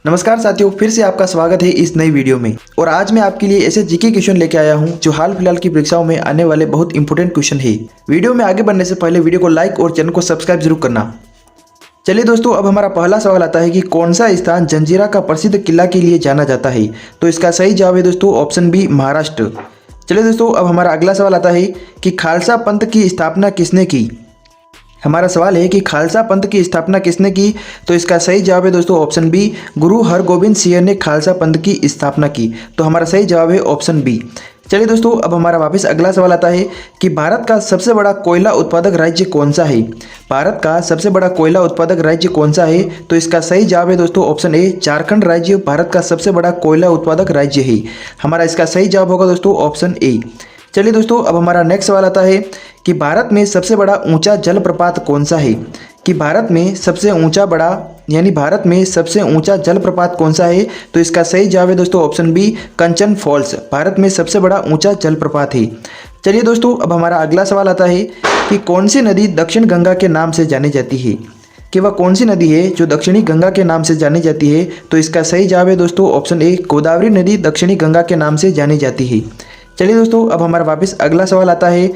नमस्कार साथियों, फिर से आपका स्वागत है इस नई वीडियो में। और आज मैं आपके लिए ऐसे जीके क्वेश्चन लेके आया हूं जो हाल फिलहाल की परीक्षाओं में आने वाले बहुत इंपॉर्टेंट क्वेश्चन है। वीडियो में आगे बढ़ने से पहले वीडियो को लाइक और चैनल को सब्सक्राइब जरूर करना। चलिए दोस्तों, अब हमारा पहला सवाल आता है कि कौन सा स्थान जंजीरा का प्रसिद्ध किला के लिए जाना जाता है। तो इसका सही जवाब है दोस्तों ऑप्शन बी, महाराष्ट्र। चलिए दोस्तों, अब हमारा अगला सवाल आता है कि खालसा पंथ की स्थापना किसने की। हमारा सवाल है कि खालसा पंथ की स्थापना किसने की। तो इसका सही जवाब है दोस्तों ऑप्शन बी, गुरु हरगोबिंद सिंह ने खालसा पंथ की स्थापना की। तो हमारा सही जवाब है ऑप्शन बी। चलिए दोस्तों, अब हमारा वापस अगला सवाल आता है कि भारत का सबसे बड़ा कोयला उत्पादक राज्य कौन सा है। भारत का सबसे बड़ा कोयला उत्पादक राज्य कौन सा है। तो इसका सही जवाब है दोस्तों ऑप्शन ए, झारखंड राज्य भारत का सबसे बड़ा कोयला उत्पादक राज्य है। हमारा इसका सही जवाब होगा दोस्तों ऑप्शन ए। चलिए दोस्तों, अब हमारा नेक्स्ट सवाल आता है कि भारत में सबसे बड़ा ऊंचा जलप्रपात कौन सा है। कि भारत में सबसे ऊंचा जलप्रपात कौन सा है। तो इसका सही जवाब है दोस्तों ऑप्शन बी, कंचन फॉल्स भारत में सबसे बड़ा ऊंचा जलप्रपात है। चलिए दोस्तों, अब हमारा अगला सवाल आता है कि कौन सी नदी दक्षिण गंगा के नाम से जानी जाती है। कि वह कौन सी नदी है जो दक्षिणी गंगा के नाम से जानी जाती है। तो इसका सही जवाब है दोस्तों ऑप्शन ए, गोदावरी नदी दक्षिणी गंगा के नाम से जानी जाती है। चलिए दोस्तों, अब हमारा वापस अगला सवाल आता है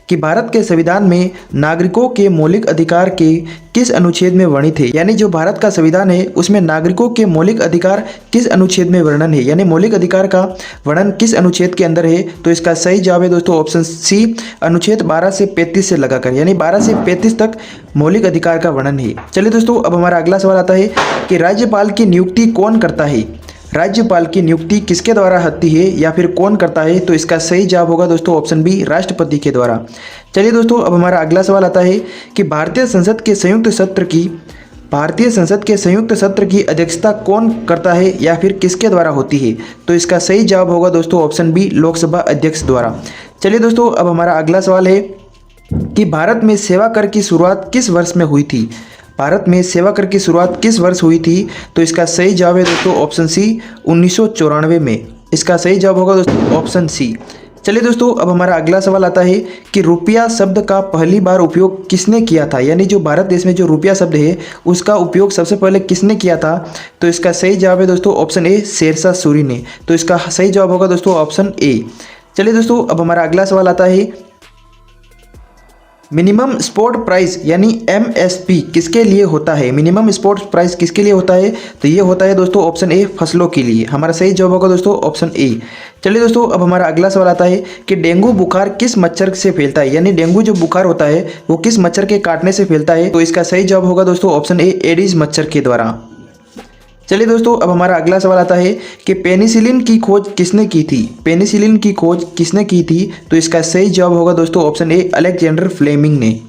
कि भारत के संविधान में नागरिकों के मौलिक अधिकार के किस अनुच्छेद में वर्णित है। यानी जो भारत का संविधान है उसमें नागरिकों के मौलिक अधिकार किस अनुच्छेद में वर्णन है। यानी मौलिक अधिकार का वर्णन किस अनुच्छेद के अंदर है। तो इसका सही जवाब है दोस्तों ऑप्शन सी, अनुच्छेद 12 से 35 से लगाकर, यानी 12 से 35 तक मौलिक अधिकार का वर्णन है। चलिए दोस्तों, अब हमारा अगला सवाल आता है कि राज्यपाल की नियुक्ति कौन करता है। राज्यपाल की नियुक्ति किसके द्वारा होती है या फिर कौन करता है। तो इसका सही जवाब होगा दोस्तों ऑप्शन बी, राष्ट्रपति के द्वारा। चलिए दोस्तों, अब हमारा अगला सवाल आता है कि भारतीय संसद के संयुक्त सत्र की अध्यक्षता कौन करता है या फिर किसके द्वारा होती है। तो इसका सही जवाब होगा दोस्तों ऑप्शन बी, लोकसभा अध्यक्ष द्वारा। चलिए दोस्तों, अब हमारा अगला सवाल है कि भारत में सेवा कर की शुरुआत किस वर्ष में हुई थी। भारत में सेवा कर की शुरुआत किस वर्ष हुई थी। तो इसका सही जवाब है दोस्तों ऑप्शन सी, 1994 में। इसका सही जवाब होगा दोस्तों ऑप्शन सी। चलिए दोस्तों, अब हमारा अगला सवाल आता है कि रुपया शब्द का पहली बार उपयोग किसने किया था। यानी जो भारत देश में जो रुपया शब्द है उसका उपयोग सबसे पहले किसने किया था। तो इसका सही जवाब है दोस्तों ऑप्शन ए, शेरशाह सूरी ने। तो इसका सही जवाब होगा दोस्तों ऑप्शन ए। चलिए दोस्तों, अब हमारा अगला सवाल आता है मिनिमम सपोर्ट प्राइस यानी एमएसपी किसके लिए होता है। मिनिमम सपोर्ट प्राइस किसके लिए होता है। तो ये होता है दोस्तों ऑप्शन ए, फसलों के लिए। हमारा सही जवाब होगा दोस्तों ऑप्शन ए। चलिए दोस्तों, अब हमारा अगला सवाल आता है कि डेंगू बुखार किस मच्छर से फैलता है। यानी डेंगू जो बुखार होता है वो किस मच्छर के काटने से फैलता है। तो इसका सही जवाब होगा दोस्तों ऑप्शन ए, एडिस मच्छर के द्वारा। चलिए दोस्तों, अब हमारा अगला सवाल आता है कि पेनिसिलिन की खोज किसने की थी। पेनिसिलिन की खोज किसने की थी। तो इसका सही जवाब होगा दोस्तों ऑप्शन ए, अलेक्जेंडर फ्लेमिंग ने।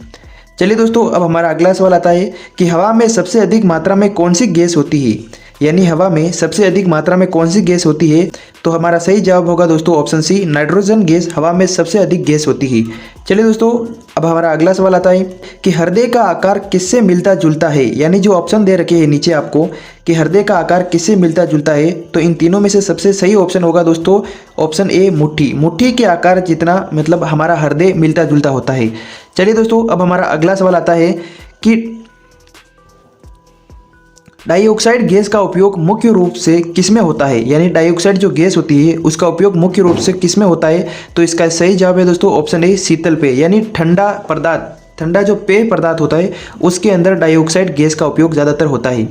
चलिए दोस्तों, अब हमारा अगला सवाल आता है कि हवा में सबसे अधिक मात्रा में कौन सी गैस होती है। यानी हवा में सबसे अधिक मात्रा में कौन सी गैस होती है। तो हमारा सही जवाब होगा दोस्तों ऑप्शन सी, नाइट्रोजन गैस हवा में सबसे अधिक गैस होती है। चलिए दोस्तों, अब हमारा अगला सवाल आता है कि हृदय का आकार किससे मिलता जुलता है। यानी जो ऑप्शन दे रखे हैं नीचे आपको कि हृदय का आकार किससे मिलता जुलता है। तो इन तीनों में से सबसे सही ऑप्शन होगा दोस्तों ऑप्शन ए, मुट्ठी। मुट्ठी के आकार जितना मतलब हमारा हृदय मिलता जुलता होता है। चलिए दोस्तों, अब हमारा अगला सवाल आता है कि डाइऑक्साइड गैस का उपयोग मुख्य रूप से किसमें होता है। यानी डाइऑक्साइड जो गैस होती है उसका उपयोग मुख्य रूप से किसमें होता है। तो इसका सही जवाब है दोस्तों ऑप्शन ए, शीतल पेय। यानी ठंडा जो पेय पदार्थ होता है उसके अंदर डाइऑक्साइड गैस का उपयोग ज़्यादातर होता है।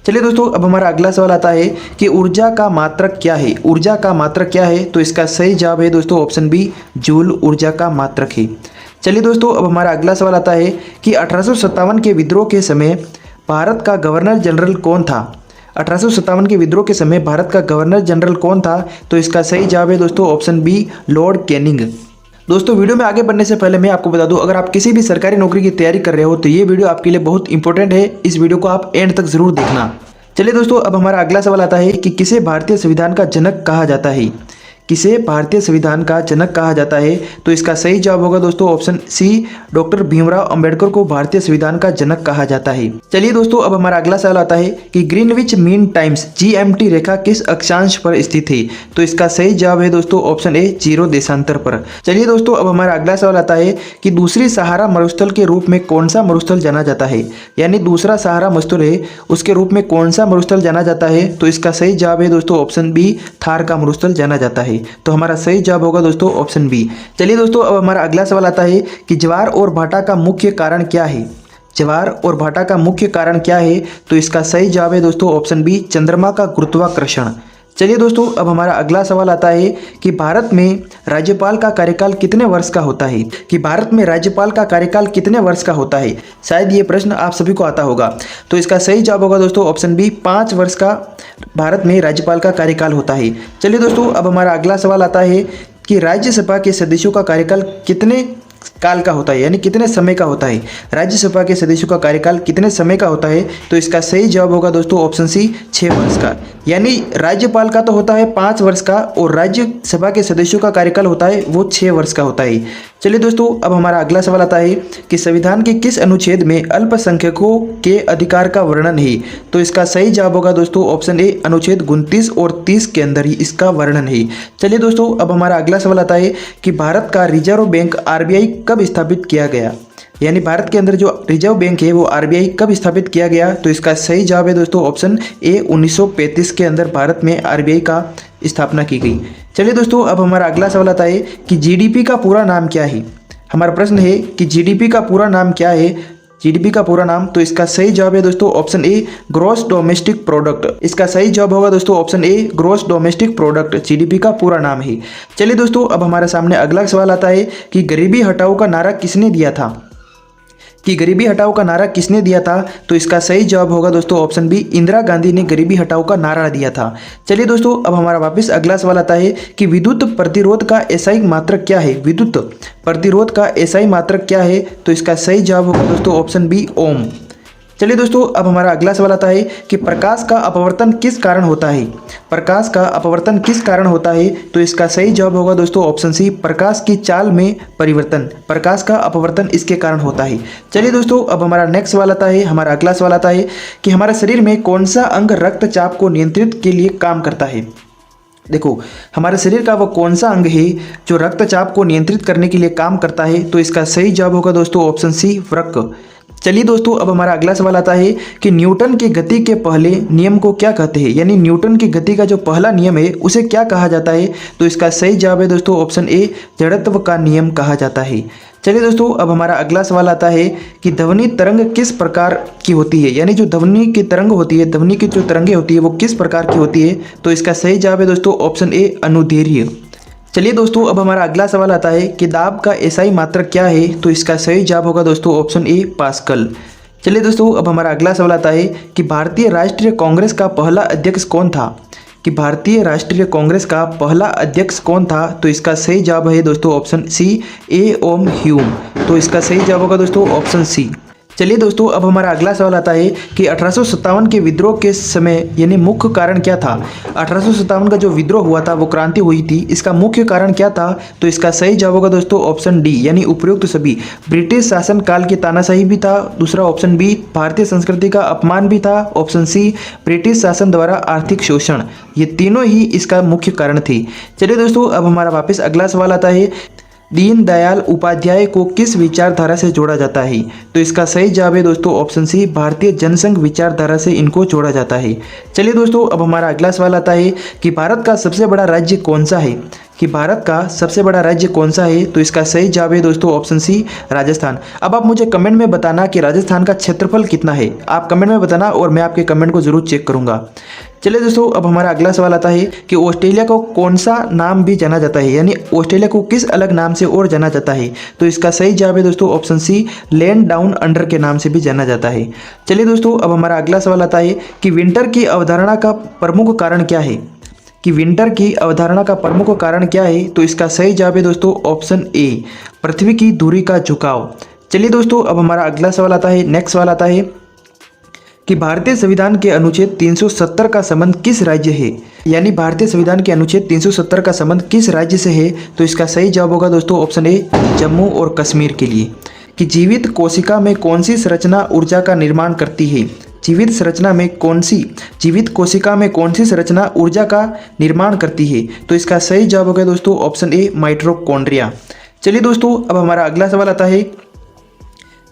चलिए दोस्तों, अब हमारा अगला सवाल आता है कि ऊर्जा का मात्रक क्या है। ऊर्जा का मात्रक क्या है। तो इसका सही जवाब है दोस्तों ऑप्शन बी, जूल ऊर्जा का मात्रक है। चलिए दोस्तों, अब हमारा अगला सवाल आता है कि 1857 के विद्रोह के समय भारत का गवर्नर जनरल कौन था। 1857 के विद्रोह के समय भारत का गवर्नर जनरल कौन था। तो इसका सही जवाब है दोस्तों ऑप्शन बी, लॉर्ड कैनिंग। दोस्तों, वीडियो में आगे बढ़ने से पहले मैं आपको बता दूं, अगर आप किसी भी सरकारी नौकरी की तैयारी कर रहे हो तो ये वीडियो आपके लिए बहुत इंपॉर्टेंट है। इस वीडियो को आप एंड तक जरूर देखना। चलिए दोस्तों, अब हमारा अगला सवाल आता है कि किसे भारतीय संविधान का जनक कहा जाता है। किसे भारतीय संविधान का जनक कहा जाता है? तो इसका सही जवाब होगा दोस्तों option C, doctor Bhimrao Ambedkar को भारतीय संविधान का जनक कहा जाता है। चलिए दोस्तों, अब हमारा अगला सवाल आता है कि ग्रीनविच मीन टाइम्स GMT रेखा किस अक्षांश पर स्थित है? तो इसका सही जवाब है दोस्तों ऑप्शन ए, 0 देशांतर पर। चलिए दोस्तों, अब हमारा अगला सवाल आता है कि दूसरी सहारा मरुस्थल के रूप में कौन सा मरुस्थल जाना जाता है? यानी दूसरा सहारा मरुस्थल है, उसके रूप में कौन सा मरुस्थल जाना जाता है? तो इसका सही जवाब है दोस्तों ऑप्शन बी, थार का मरुस्थल जाना जाता है। तो हमारा सही जवाब होगा दोस्तों ऑप्शन बी। चलिए दोस्तों, अब हमारा अगला सवाल आता है कि ज्वार और भाटा का मुख्य कारण क्या है? ज्वार और भाटा का मुख्य कारण क्या है? तो इसका सही जवाब है दोस्तों ऑप्शन बी, चंद्रमा का गुरुत्वाकर्षण। चलिए दोस्तों, अब हमारा अगला सवाल आता है कि भारत में राज्यपाल का कार्यकाल कितने वर्ष का होता है? कि भारत में राज्यपाल का कार्यकाल कितने वर्ष का होता है? शायद ये प्रश्न आप सभी को आता होगा। तो इसका सही जवाब होगा दोस्तों ऑप्शन बी, 5 वर्ष का भारत में राज्यपाल का कार्यकाल होता है। चलिए दोस्तों, अब हमारा अगला सवाल आता है कि राज्यसभा के सदस्यों का कार्यकाल कितने काल का होता है, यानी कितने समय का होता है? राज्यसभा के सदस्यों का कार्यकाल कितने समय का होता है? तो इसका सही जवाब होगा दोस्तों ऑप्शन सी, 6 वर्ष का। यानी राज्यपाल का तो होता है 5 वर्ष का और राज्यसभा के सदस्यों का कार्यकाल होता है वो 6 वर्ष का होता है। चलिए दोस्तों, अब हमारा अगला सवाल आता है कि संविधान के किस अनुच्छेद में अल्पसंख्यकों के अधिकार का वर्णन है? तो इसका सही जवाब होगा दोस्तों ऑप्शन ए, अनुच्छेद 29 और 30 के अंदर ही इसका वर्णन है। चलिए दोस्तों, अब हमारा अगला सवाल आता है कि भारत का रिजर्व बैंक RBI कब स्थापित किया गया? यानी भारत के अंदर जो रिजर्व बैंक है वो RBI कब स्थापित किया गया? तो इसका सही जवाब है दोस्तों ऑप्शन ए, 1935 के अंदर भारत में RBI का स्थापना की गई। चलिए दोस्तों, अब हमारा अगला सवाल आता है कि GDP का पूरा नाम क्या है? हमारा प्रश्न है कि GDP का पूरा नाम क्या है? GDP का पूरा नाम, तो इसका सही जवाब है दोस्तों option A, gross domestic product. इसका सही जवाब होगा दोस्तों option A, gross domestic product GDP का पूरा नाम है। चलिए दोस्तों, अब हमारे सामने अगला सवाल आता है कि गरीबी हटाओ का नारा किसने दिया था? कि गरीबी हटाओ का नारा किसने दिया था? तो इसका सही जवाब होगा दोस्तों ऑप्शन बी, इंदिरा गांधी ने गरीबी हटाओ का नारा दिया था। चलिए दोस्तों, अब हमारा वापस अगला सवाल आता है कि विद्युत प्रतिरोध का SI मात्रक क्या है? विद्युत प्रतिरोध का SI मात्रक क्या है? तो इसका सही जवाब होगा दोस्तों ऑप्शन बी, ओम। चलिए दोस्तों, अब हमारा अगला सवाल आता है कि प्रकाश का अपवर्तन किस कारण होता है? प्रकाश का अपवर्तन किस कारण होता है? तो इसका सही जवाब होगा दोस्तों ऑप्शन सी, प्रकाश की चाल में परिवर्तन। प्रकाश का अपवर्तन इसके कारण होता है। चलिए दोस्तों, अब हमारा नेक्स्ट सवाल आता है, हमारा अगला सवाल आता है कि हमारे शरीर में कौन सा अंग रक्तचाप को नियंत्रित के लिए काम करता है? देखो, हमारे शरीर का वो कौन सा अंग है जो रक्तचाप को नियंत्रित करने के लिए काम करता है? तो इसका सही जवाब होगा दोस्तों ऑप्शन सी, वृक्क। चलिए दोस्तों, अब हमारा अगला सवाल आता है कि न्यूटन की गति के पहले नियम को क्या कहते हैं? यानी न्यूटन की गति का जो पहला नियम है उसे क्या कहा जाता है? तो इसका सही जवाब है दोस्तों ऑप्शन ए, जड़त्व का नियम कहा जाता है। चलिए दोस्तों, अब हमारा अगला सवाल आता है कि ध्वनि तरंग किस प्रकार की होती है? यानी जो ध्वनि की तरंग होती है, ध्वनि की जो तरंगे होती है वो किस प्रकार की होती है? तो इसका सही जवाब है दोस्तों ऑप्शन ए, अनुदैर्घ्य। चलिए दोस्तों, अब हमारा अगला सवाल आता है कि दाब का SI मात्रक क्या है? तो इसका सही जवाब होगा दोस्तों ऑप्शन ए, पास्कल। चलिए दोस्तों, अब हमारा अगला सवाल आता है कि भारतीय राष्ट्रीय कांग्रेस का पहला अध्यक्ष कौन था? कि भारतीय राष्ट्रीय कांग्रेस का पहला अध्यक्ष कौन था? तो इसका सही जवाब है दोस्तों ऑप्शन सी, A.O. ह्यूम। तो इसका सही जवाब होगा दोस्तों ऑप्शन सी। चलिए दोस्तों, अब हमारा अगला सवाल आता है कि 1857 के विद्रोह के समय यानी मुख्य कारण क्या था? 1857 का जो विद्रोह हुआ था, वो क्रांति हुई थी, इसका मुख्य कारण क्या था? तो इसका सही जवाब होगा दोस्तों ऑप्शन डी, यानी उपयुक्त सभी। ब्रिटिश शासन काल की तानाशाही भी था, दूसरा ऑप्शन बी, भारतीय संस्कृति का अपमान भी था, ऑप्शन सी, ब्रिटिश शासन द्वारा आर्थिक शोषण। ये तीनों ही इसका मुख्य कारण थे। चलिए दोस्तों, अब हमारा वापस अगला सवाल आता है, दीनदयाल उपाध्याय को किस विचारधारा से जोड़ा जाता है? तो इसका सही जवाब है दोस्तों ऑप्शन सी, भारतीय जनसंघ विचारधारा से इनको जोड़ा जाता है। चलिए दोस्तों, अब हमारा अगला सवाल आता है कि भारत का सबसे बड़ा राज्य कौन सा है? कि भारत का सबसे बड़ा राज्य कौन सा है? तो इसका सही जवाब है दोस्तों ऑप्शन सी, राजस्थान। अब आप मुझे कमेंट में बताना कि राजस्थान का क्षेत्रफल कितना है। आप कमेंट में बताना और मैं आपके कमेंट को जरूर चेक करूंगा। चलिए दोस्तों, अब हमारा अगला सवाल आता है कि ऑस्ट्रेलिया को कौन सा नाम भी जाना जाता है? यानी ऑस्ट्रेलिया को किस अलग नाम से और जाना जाता है? तो इसका सही जवाब है दोस्तों option C, land down under के नाम से भी जाना जाता है। चलिए दोस्तों, अब हमारा अगला सवाल आता है कि विंटर की अवधारणा का प्रमुख कारण क्या है? कि विंटर की अवधारणा का प्रमुख कारण क्या है? तो इसका सही जवाब है दोस्तों ऑप्शन ए, पृथ्वी की धुरी का झुकाव। चलिए दोस्तों, अब हमारा अगला सवाल आता है, नेक्स्ट सवाल आता है कि भारतीय संविधान के अनुच्छेद 370 का संबंध किस राज्य है। यानी भारतीय संविधान के अनुच्छेद 370 का संबंध किस राज्य से है, तो इसका सही जवाब होगा दोस्तों ऑप्शन ए जम्मू और कश्मीर के लिए। कि जीवित कोशिका में कौन सी संरचना ऊर्जा का निर्माण करती है। जीवित कोशिका में कौन सी संरचना ऊर्जा का निर्माण करती है, तो इसका सही जवाब होगा दोस्तों ऑप्शन ए माइटोकॉन्ड्रिया। चलिए दोस्तों, अब हमारा अगला सवाल आता है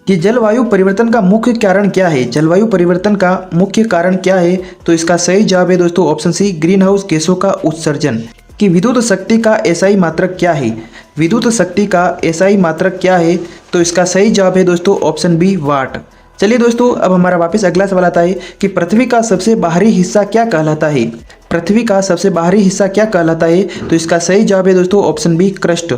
कि जलवायु परिवर्तन का मुख्य कारण क्या है। जलवायु परिवर्तन का मुख्य कारण क्या है, तो इसका सही जवाब है दोस्तों ऑप्शन सी ग्रीन हाउस गैसों का उत्सर्जन। कि विद्युत शक्ति का एसआई मात्रक क्या है। विद्युत शक्ति का एसआई मात्रक क्या है, तो इसका सही जवाब है दोस्तों ऑप्शन बी वाट। चलिए दोस्तों, अब हमारा वापस अगला सवाल आता है कि पृथ्वी का सबसे बाहरी हिस्सा क्या कहलाता है। पृथ्वी का सबसे बाहरी हिस्सा क्या कहलाता है, तो इसका सही जवाब है दोस्तों ऑप्शन बी क्रस्ट।